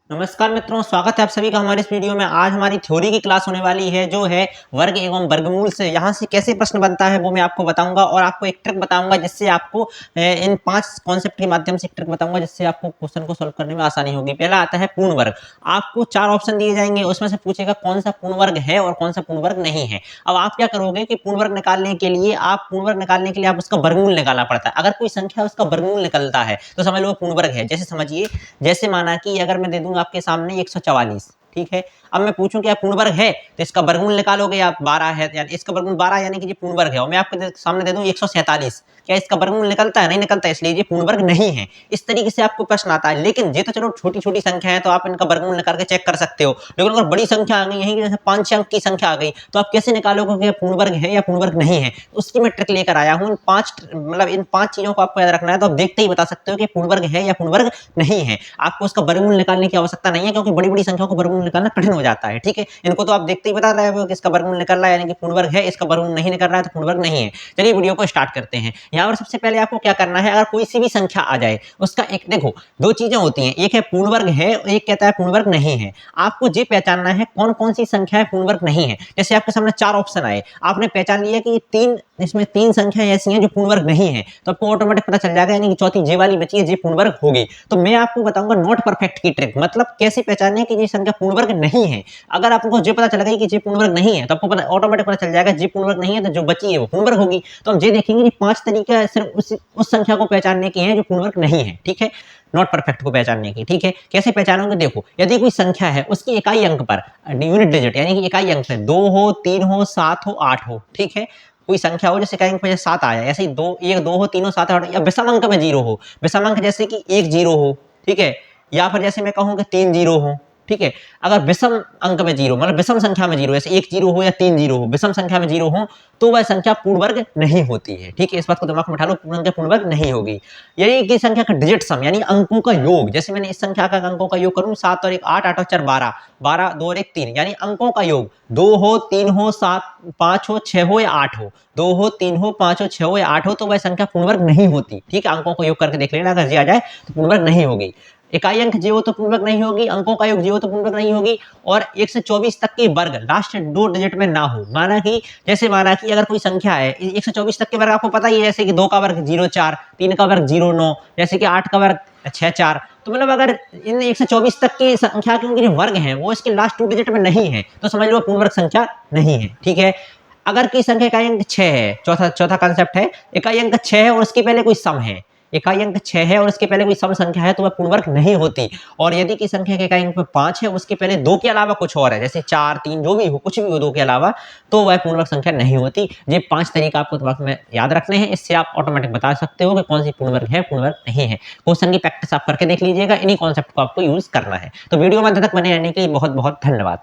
नमस्कार मित्रों, स्वागत है आप सभी का हमारे इस वीडियो में। आज हमारी थ्योरी की क्लास होने वाली है जो है वर्ग एवं वर्गमूल से। यहाँ से कैसे प्रश्न बनता है वो मैं आपको बताऊंगा और आपको एक ट्रिक बताऊंगा जिससे आपको इन 5 कॉन्सेप्ट के माध्यम से एक ट्रिक बताऊंगा जिससे आपको क्वेश्चन को सॉल्व करने में आसानी होगी। पहला आता है पूर्ण वर्ग। आपको 4 ऑप्शन दिए जाएंगे, उसमें से पूछेगा कौन सा पूर्ण वर्ग है और कौन सा पूर्ण वर्ग नहीं है। अब आप क्या करोगे कि पूर्ण वर्ग निकालने के लिए आप उसका वर्गमूल निकालना पड़ता है। अगर कोई संख्या उसका वर्गमूल निकलता है तो समझ लो पूर्ण वर्ग है। जैसे समझिए, जैसे माना कि अगर मैं दे दूंगा आपके सामने 144, ठीक है। अब मैं पूछूं कि पूर्ण वर्ग है तो इसका वर्गमूल निकालोगे आप। 12 है यानी इसका वर्गमूल 12 यानी कि ये पूर्ण वर्ग है। और मैं आपके सामने दे दूं 147, क्या इसका वर्गमूल निकलता है? नहीं निकलता, इसलिए ये पूर्ण वर्ग नहीं है। इस तरीके से आपको प्रश्न आता है। लेकिन ये तो चलो छोटी छोटी संख्या है तो आप इनका वर्गमूल निकाल के चेक कर सकते हो। लेकिन अगर बड़ी संख्या आ गई, यही जैसे 5 अंक की संख्या आ गई, तो आप कैसे निकालोगे कि पूर्ण वर्ग है या पूर्ण वर्ग नहीं है? उसकी मैं ट्रिक लेकर आया हूं। इन पांच चीजों को आपको याद रखना है, तो आप देखते ही बता सकते हो कि पूर्ण वर्ग है या पूर्ण वर्ग नहीं है। आपको उसका वर्गमूल निकालने की आवश्यकता नहीं है, क्योंकि बड़ी बड़ी संख्याओं को वर्गमूल निकालना कठिन हो जाता है। ठीक है, इनको तो आप देखते ही बता रहे हो कि इसका वर्गमूल निकल रहा है यानी कि पूर्ण वर्ग है, इसका वर्गमूल नहीं निकल रहा है तो पूर्ण वर्ग नहीं है। चलिए वीडियो को स्टार्ट करते हैं। यहाँ पर सबसे पहले आपको क्या करना है, अगर कोई सी भी संख्या आ जाए उसका एक देखो, दो चीजें होती हैं, एक है पूर्ण वर्ग है, एक कहता है पूर्ण वर्ग नहीं है। आपको ये पहचानना है कौन कौन सी संख्या पूर्ण वर्ग नहीं है। जैसे आपके सामने 4 ऑप्शन आए, आपने पहचान लिया कि इसमें 3 संख्याएं ऐसी हैं जो पूर्ण वर्ग नहीं है, तो आपको ऑटोमेटिक पता चल जाएगा यानी कि चौथी जे वाली बची है, जे पूर्ण वर्ग होगी। तो मैं आपको बताऊंगा नॉट परफेक्ट की ट्रिक, मतलब कैसे पहचानने की ये संख्या पूर्ण वर्ग नहीं है। अगर आपको जो पता चल गई कि जे पूर्ण वर्ग नहीं है तो आपको ऑटोमेटिक पता चल जाएगा जे पूर्ण वर्ग नहीं है, तो जो बची है वो पूर्ण वर्ग होगी। तो हम ये देखेंगे कि 5 तरीके सिर्फ उस संख्या को पहचानने के हैं जो पूर्ण वर्ग नहीं है। ठीक है, नॉट परफेक्ट को पहचानने की। ठीक है, कैसे पहचानोगे? देखो, यदि कोई संख्या है उसकी इकाई अंक पर यूनिट डिजिट यानी कि इकाई अंक पे 2 हो, 3 हो, 7 हो, 8 हो, ठीक है, कोई संख्या हो जैसे इकाई अंक पे 7 आया, ऐसे ही 2 हो, 3 हो, 7 हो, 8 या विषम अंक में 0 हो। विषम अंक जैसे कि 1 0 हो, ठीक है, या फिर जैसे मैं कहूँ कि 3 0 हो। ठीक है, अगर विषम अंक में 0 मतलब विषम संख्या में 0, जैसे 1 0 हो या 3 0 हो, विषम संख्या में 0 हो, तो वह संख्या पूर्ण वर्ग नहीं होती है। ठीक है, इस बात को दिमाग में बैठा लो, पूर्ण वर्ग नहीं होगी। यही की संख्या का डिजिट सम यानी अंकों का योग, जैसे मैंने इस संख्या का अंकों का योग करूं 7 और 1 8, 8 और 4 12, 12 2 और 1 3 यानी अंकों का योग 2 हो, 3 हो, 7 5 हो, 6 हो या 8 हो, 2 हो, 3 हो, 5 हो, 6 हो या 8 हो, तो वह संख्या पूर्ण वर्ग नहीं होती। ठीक है, अंकों को योग करके देख लेना, अगर जी आ जाए तो पूर्ण वर्ग नहीं होगी। इकाई अंक जी हो तो पूर्ण वर्ग नहीं होगी, अंकों का योग जी हो तो पूर्ण वर्ग नहीं होगी। और 1 से 24 तक के वर्ग लास्ट 2 डिजिट में ना हो। माना कि अगर कोई संख्या है 1 से 24 तक के वर्ग आपको पता ही है, जैसे कि 2 का वर्ग 0 4, 3 का वर्ग 0 9, जैसे कि 8 का वर्ग 6 4। तो मतलब अगर इन 1 से 24 तक की संख्या के जो वर्ग हैं वो इसके लास्ट 2 डिजिट में नहीं है तो समझ लो पूर्ण वर्ग संख्या नहीं है। ठीक है, अगर की संख्या इकाई अंक 6 है, चौथा कॉन्सेप्ट है, इकाई अंक 6 है और उसके पहले कोई सम है, इकाई अंक 6 है और उसके पहले कोई सम संख्या है, तो वह पूर्ण वर्ग नहीं होती। और यदि की संख्या के इकाई अंक 5 है, उसके पहले 2 के अलावा कुछ और है, जैसे 4 3 जो भी हो, कुछ भी हो 2 के अलावा, तो वह पूर्ण वर्ग संख्या नहीं होती। ये 5 तरीका आपको दिमाग में याद रखने हैं, इससे आप ऑटोमेटिक बता सकते हो कि कौन सी पूर्ण वर्ग है, पूर्ण वर्ग नहीं है। क्वेश्चन की प्रैक्टिस आप करके देख लीजिएगा, इन्हीं कॉन्सेप्ट को आपको यूज करना है। तो वीडियो में अंत तक बने रहने के लिए बहुत बहुत धन्यवाद।